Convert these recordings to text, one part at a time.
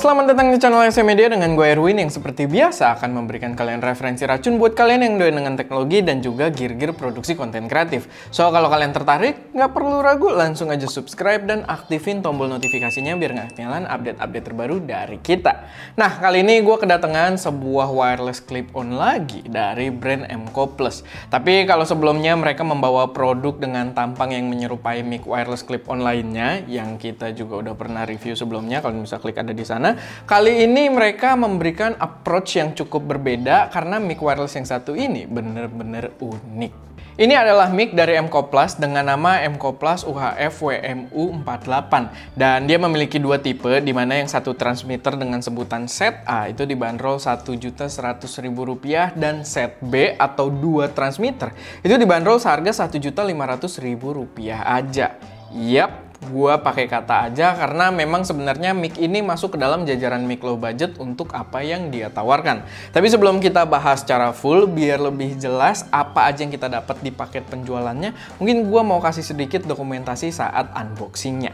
Selamat datang di channel SM Media dengan gue Erwin yang seperti biasa akan memberikan kalian referensi racun buat kalian yang doyan dengan teknologi dan juga gear-gear produksi konten kreatif. So, kalau kalian tertarik, nggak perlu ragu, langsung aja subscribe dan aktifin tombol notifikasinya biar nggak ketinggalan update-update terbaru dari kita. Nah, kali ini gue kedatangan sebuah wireless clip-on lagi dari brand MCO Plus. Tapi kalau sebelumnya mereka membawa produk dengan tampang yang menyerupai mic wireless clip-on lainnya, yang kita juga udah pernah review sebelumnya, kalian bisa klik ada di sana. Kali ini mereka memberikan approach yang cukup berbeda karena mic wireless yang satu ini bener-bener unik. Ini adalah mic dari MCO Plus dengan nama MCO Plus UHF WMU48 dan dia memiliki dua tipe, di mana yang satu transmitter dengan sebutan set A itu dibanderol Rp1.100.000 dan set B atau dua transmitter itu dibanderol seharga Rp1.500.000 aja. Yap, gua pakai kata aja karena memang sebenarnya mic ini masuk ke dalam jajaran mic low budget untuk apa yang dia tawarkan. Tapi sebelum kita bahas secara full, biar lebih jelas apa aja yang kita dapat di paket penjualannya, mungkin gua mau kasih sedikit dokumentasi saat unboxingnya.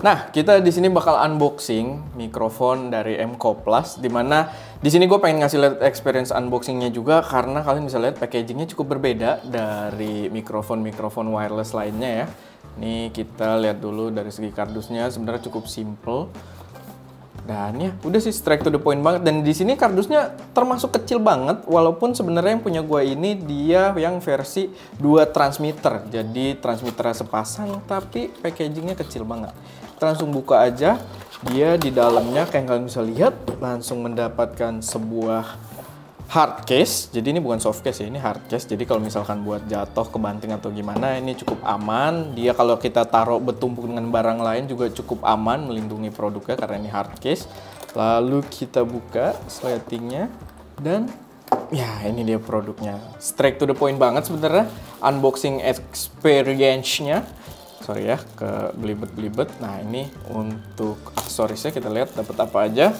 Nah, kita di sini bakal unboxing mikrofon dari MCO Plus, dimana di sini gue pengen ngasih lihat experience unboxingnya juga karena kalian bisa lihat packagingnya cukup berbeda dari mikrofon wireless lainnya ya. Nih kita lihat dulu dari segi kardusnya, sebenarnya cukup simple. Dan ya udah sih straight to the point banget. Dan di sini kardusnya termasuk kecil banget, walaupun sebenarnya yang punya gua ini dia yang versi 2 transmitter. Jadi transmitternya sepasang tapi packagingnya kecil banget. Kita langsung buka aja. Dia di dalamnya kayak kalian bisa lihat langsung mendapatkan sebuah hard case. Jadi ini bukan soft case ya, ini hard case. Jadi kalau misalkan buat jatuh ke banting atau gimana, ini cukup aman. Dia kalau kita taruh bertumpuk dengan barang lain juga cukup aman, melindungi produknya karena ini hard case. Lalu kita buka sletingnya dan ya ini dia produknya. Straight to the point banget sebenarnya unboxing experience-nya. Sorry ya, ke belibet-belibet. Nah, ini untuk aksesorisnya kita lihat dapat apa aja.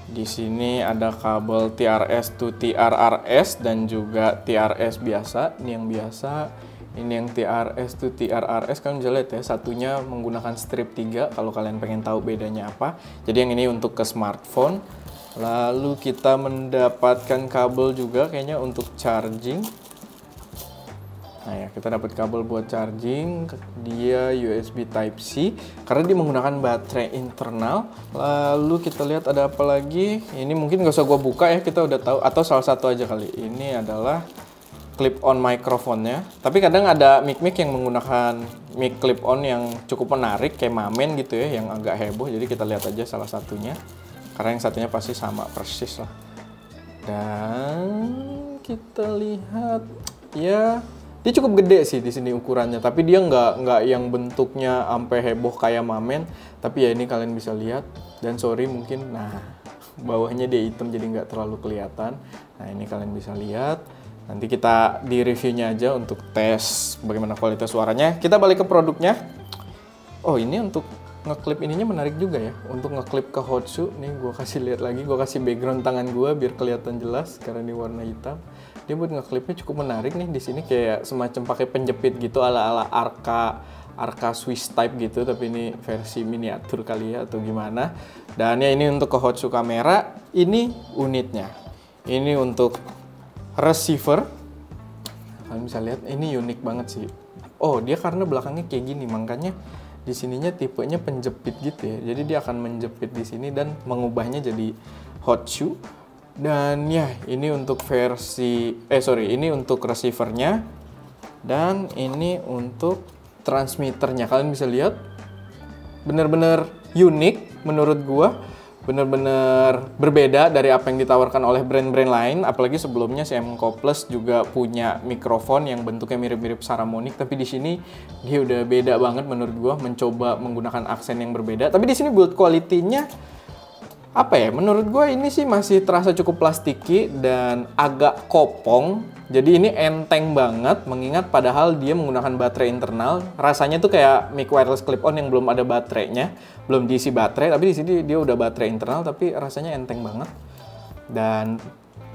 Di sini ada kabel TRS to TRRS dan juga TRS biasa. Ini yang biasa, ini yang TRS to TRRS. Kalian bisa lihat ya, satunya menggunakan strip 3 kalau kalian pengen tahu bedanya apa. Jadi yang ini untuk ke smartphone. Lalu kita mendapatkan kabel juga kayaknya untuk charging. Nah ya, kita dapat kabel buat charging, dia USB Type-C karena dia menggunakan baterai internal. Lalu kita lihat ada apa lagi, ini mungkin nggak usah gua buka ya, kita udah tahu, atau salah satu aja kali. Ini adalah clip-on microphone-nya, tapi kadang ada mic-mic yang menggunakan mic clip-on yang cukup menarik, kayak Mamen gitu ya, yang agak heboh. Jadi kita lihat aja salah satunya, karena yang satunya pasti sama persis lah. Dan kita lihat, ya dia cukup gede sih di sini ukurannya, tapi dia nggak yang bentuknya sampai heboh kayak Mamen. Tapi ya ini kalian bisa lihat. Dan sorry mungkin, nah bawahnya dia hitam jadi nggak terlalu kelihatan. Nah ini kalian bisa lihat. Nanti kita di reviewnya aja untuk tes bagaimana kualitas suaranya. Kita balik ke produknya. Oh ini untuk ngeklip ininya menarik juga ya. Untuk ngeklip ke hot shoe, nih gue kasih lihat lagi. Gue kasih background tangan gue biar kelihatan jelas karena ini warna hitam. Dia buat ngeklipnya cukup menarik nih, di sini kayak semacam pakai penjepit gitu ala-ala Arca Swiss type gitu, tapi ini versi miniatur kali ya atau gimana. Dan ya ini untuk ke hot shoe kamera, ini unitnya. Ini untuk receiver. Kalian bisa lihat ini unik banget sih. Oh, dia karena belakangnya kayak gini, makanya di sininya tipenya penjepit gitu ya. Jadi dia akan menjepit di sini dan mengubahnya jadi hot shoe. Dan ya, ini untuk ini untuk receivernya dan ini untuk transmitternya. Kalian bisa lihat bener-bener unik menurut gua, bener-bener berbeda dari apa yang ditawarkan oleh brand-brand lain. Apalagi sebelumnya si MCO Plus juga punya mikrofon yang bentuknya mirip-mirip Saramonic, tapi di sini dia udah beda banget menurut gua, mencoba menggunakan aksen yang berbeda. Tapi di sini build quality-nya apa ya, menurut gue ini sih masih terasa cukup plastiki dan agak kopong. Jadi ini enteng banget, mengingat padahal dia menggunakan baterai internal. Rasanya tuh kayak mic wireless clip-on yang belum ada baterainya, belum diisi baterai. Tapi di sini dia udah baterai internal, tapi rasanya enteng banget. Dan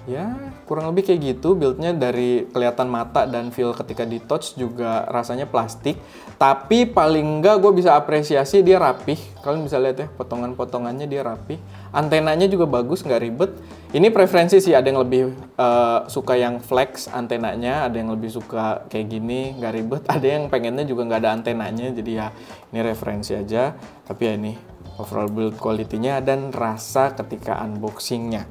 Ya, kurang lebih kayak gitu. Build-nya dari kelihatan mata dan feel ketika di touch juga rasanya plastik. Tapi paling enggak gue bisa apresiasi dia rapih. Kalian bisa lihat ya, potongan-potongannya dia rapih. Antenanya juga bagus, nggak ribet. Ini preferensi sih, ada yang lebih suka yang flex antenanya, ada yang lebih suka kayak gini, nggak ribet. Ada yang pengennya juga nggak ada antenanya, jadi ya ini referensi aja. Tapi ya ini overall build quality-nya dan rasa ketika unboxing-nya.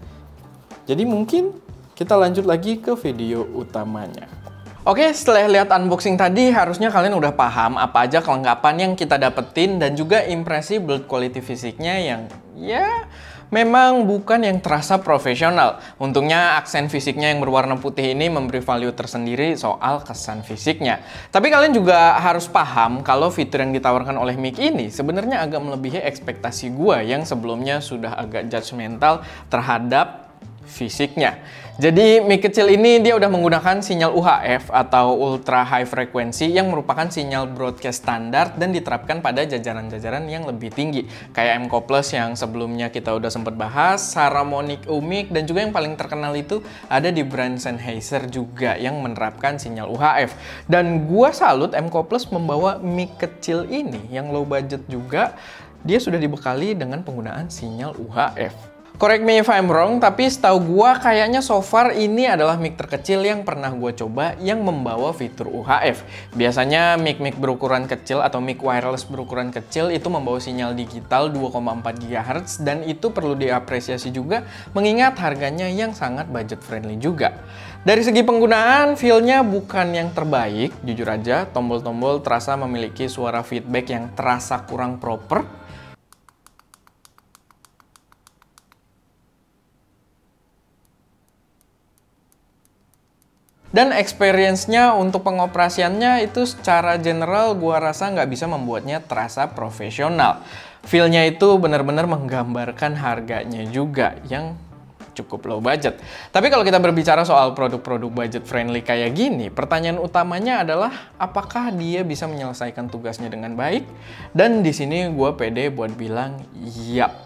Jadi mungkin kita lanjut lagi ke video utamanya. Oke, setelah lihat unboxing tadi, harusnya kalian udah paham apa aja kelengkapan yang kita dapetin dan juga impresi build quality fisiknya yang ya memang bukan yang terasa profesional. Untungnya aksen fisiknya yang berwarna putih ini memberi value tersendiri soal kesan fisiknya. Tapi kalian juga harus paham kalau fitur yang ditawarkan oleh mic ini sebenarnya agak melebihi ekspektasi gua yang sebelumnya sudah agak judgmental terhadap fisiknya. Jadi mic kecil ini dia udah menggunakan sinyal UHF atau Ultra High Frequency yang merupakan sinyal broadcast standar dan diterapkan pada jajaran-jajaran yang lebih tinggi kayak MCO Plus yang sebelumnya kita udah sempat bahas, Saramonic UMIC, dan juga yang paling terkenal itu ada di brand Sennheiser juga yang menerapkan sinyal UHF. Dan gua salut MCO Plus membawa mic kecil ini yang low budget juga, dia sudah dibekali dengan penggunaan sinyal UHF. Correct me if I'm wrong, tapi setahu gua kayaknya so far ini adalah mic terkecil yang pernah gua coba yang membawa fitur UHF. Biasanya mic-mic berukuran kecil atau mic wireless berukuran kecil itu membawa sinyal digital 2,4 GHz dan itu perlu diapresiasi juga mengingat harganya yang sangat budget friendly juga. Dari segi penggunaan, feel-nya bukan yang terbaik, jujur aja tombol-tombol terasa memiliki suara feedback yang terasa kurang proper. Dan experience-nya untuk pengoperasiannya itu secara general gua rasa nggak bisa membuatnya terasa profesional. Feel-nya itu benar-benar menggambarkan harganya juga yang cukup low budget. Tapi kalau kita berbicara soal produk-produk budget friendly kayak gini, pertanyaan utamanya adalah apakah dia bisa menyelesaikan tugasnya dengan baik? Dan di sini gua pede buat bilang yap.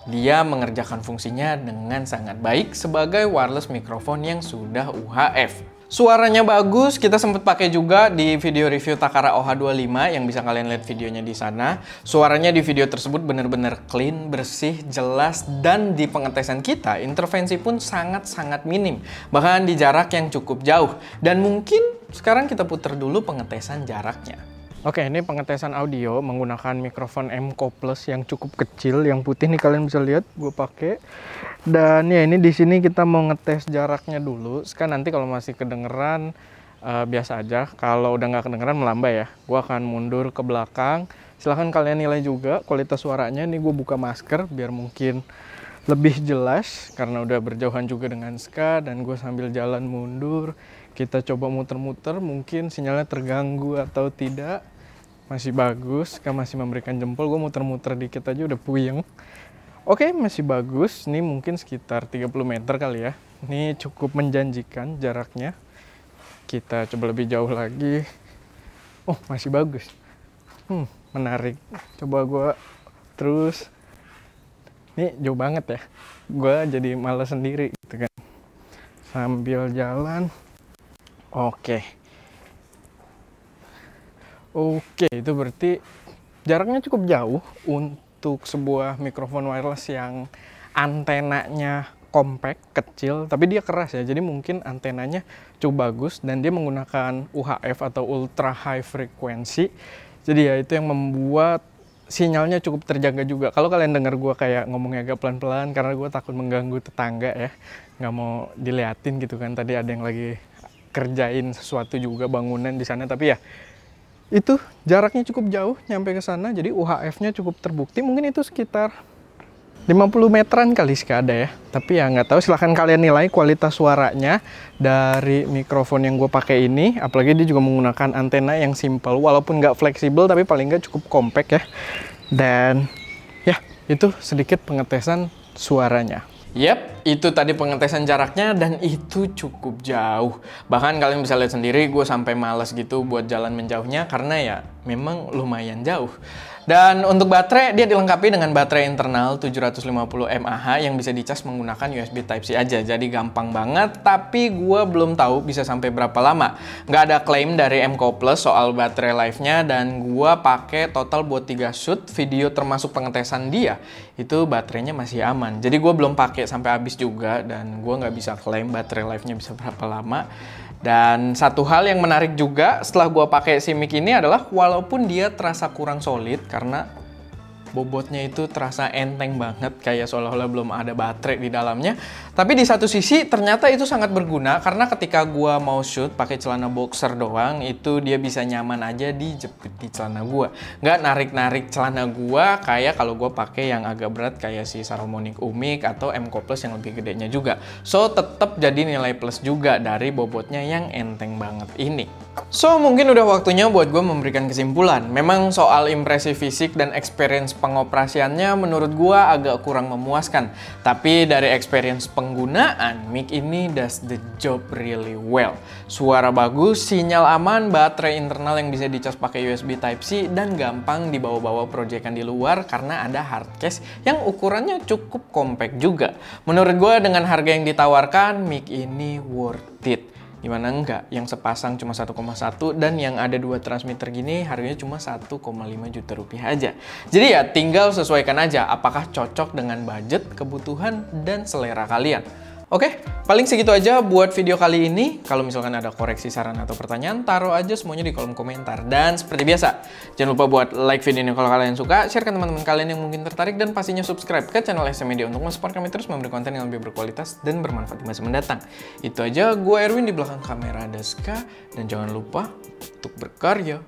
Dia mengerjakan fungsinya dengan sangat baik sebagai wireless microphone yang sudah UHF. Suaranya bagus, kita sempat pakai juga di video review Takara OH25 yang bisa kalian lihat videonya di sana. Suaranya di video tersebut benar-benar clean, bersih, jelas, dan di pengetesan kita, intervensi pun sangat-sangat minim. Bahkan di jarak yang cukup jauh. Dan mungkin sekarang kita putar dulu pengetesan jaraknya. Oke, ini pengetesan audio menggunakan mikrofon MCO Plus yang cukup kecil, yang putih nih kalian bisa lihat, gue pakai. Dan ya ini di sini kita mau ngetes jaraknya dulu. Sekarang nanti kalau masih kedengeran biasa aja. Kalau udah nggak kedengeran melambai ya. Gue akan mundur ke belakang. Silahkan kalian nilai juga kualitas suaranya. Ini gue buka masker biar mungkin lebih jelas karena udah berjauhan juga dengan Ska. Dan gue sambil jalan mundur. Kita coba muter-muter. Mungkin sinyalnya terganggu atau tidak. Masih bagus. Ska masih memberikan jempol. Gue muter-muter dikit aja udah puyeng. Oke, masih bagus. Ini mungkin sekitar 30 meter kali ya. Ini cukup menjanjikan jaraknya. Kita coba lebih jauh lagi. Oh, masih bagus. Menarik. Coba gue terus. Ini jauh banget ya. Gue jadi malas sendiri gitu kan. Sambil jalan. Oke. Oke, itu berarti jaraknya cukup jauh untuk sebuah mikrofon wireless yang antenanya compact, kecil, tapi dia keras ya. Jadi mungkin antenanya cukup bagus dan dia menggunakan UHF atau Ultra High Frequency. Jadi ya itu yang membuat sinyalnya cukup terjaga juga. Kalau kalian dengar gue kayak ngomongnya agak pelan-pelan karena gue takut mengganggu tetangga ya. Nggak mau diliatin gitu kan. Tadi ada yang lagi kerjain sesuatu juga bangunan di sana, tapi ya itu jaraknya cukup jauh nyampe ke sana, jadi UHF-nya cukup terbukti. Mungkin itu sekitar 50 meteran kali ada ya. Tapi ya nggak tahu, silahkan kalian nilai kualitas suaranya dari mikrofon yang gue pakai ini. Apalagi dia juga menggunakan antena yang simple, walaupun nggak fleksibel tapi paling nggak cukup compact ya. Dan ya itu sedikit pengetesan suaranya. Yap, itu tadi pengetesan jaraknya dan itu cukup jauh. Bahkan kalian bisa lihat sendiri gue sampai males gitu buat jalan menjauhnya karena ya memang lumayan jauh. Dan untuk baterai, dia dilengkapi dengan baterai internal 750 mAh yang bisa dicas menggunakan USB Type-C aja. Jadi gampang banget, tapi gue belum tahu bisa sampai berapa lama. Nggak ada klaim dari MCO Plus soal baterai life-nya, dan gue pakai total buat 3 shoot video termasuk pengetesan dia. Itu baterainya masih aman. Jadi gue belum pakai sampai habis juga, dan gue nggak bisa klaim baterai life-nya bisa berapa lama. Dan satu hal yang menarik juga setelah gua pakai si mic ini adalah walaupun dia terasa kurang solid karena bobotnya itu terasa enteng banget, kayak seolah-olah belum ada baterai di dalamnya. Tapi di satu sisi ternyata itu sangat berguna karena ketika gua mau shoot pakai celana boxer doang, itu dia bisa nyaman aja dijepit di celana gua. Nggak narik-narik celana gua kayak kalau gua pakai yang agak berat kayak si Saramonic Umic atau MCO Plus yang lebih gedenya juga. So tetap jadi nilai plus juga dari bobotnya yang enteng banget ini. So mungkin udah waktunya buat gue memberikan kesimpulan. Memang soal impresi fisik dan experience pengoperasiannya menurut gue agak kurang memuaskan. Tapi dari experience penggunaan, mic ini does the job really well. Suara bagus, sinyal aman, baterai internal yang bisa dicas pakai USB Type-C, dan gampang dibawa-bawa proyekan di luar karena ada hard case yang ukurannya cukup compact juga. Menurut gue dengan harga yang ditawarkan, mic ini worth it. Gimana enggak? Yang sepasang cuma 1,1 dan yang ada 2 transmitter gini harganya cuma 1,5 juta rupiah aja. Jadi ya tinggal sesuaikan aja apakah cocok dengan budget, kebutuhan, dan selera kalian. Oke, paling segitu aja buat video kali ini. Kalau misalkan ada koreksi, saran, atau pertanyaan, taruh aja semuanya di kolom komentar. Dan seperti biasa, jangan lupa buat like video ini kalau kalian suka, share ke teman-teman kalian yang mungkin tertarik, dan pastinya subscribe ke channel SM Media untuk mensupport kami terus memberi konten yang lebih berkualitas dan bermanfaat di masa mendatang. Itu aja, gue Erwin, di belakang kamera ada Ska, dan jangan lupa untuk berkarya.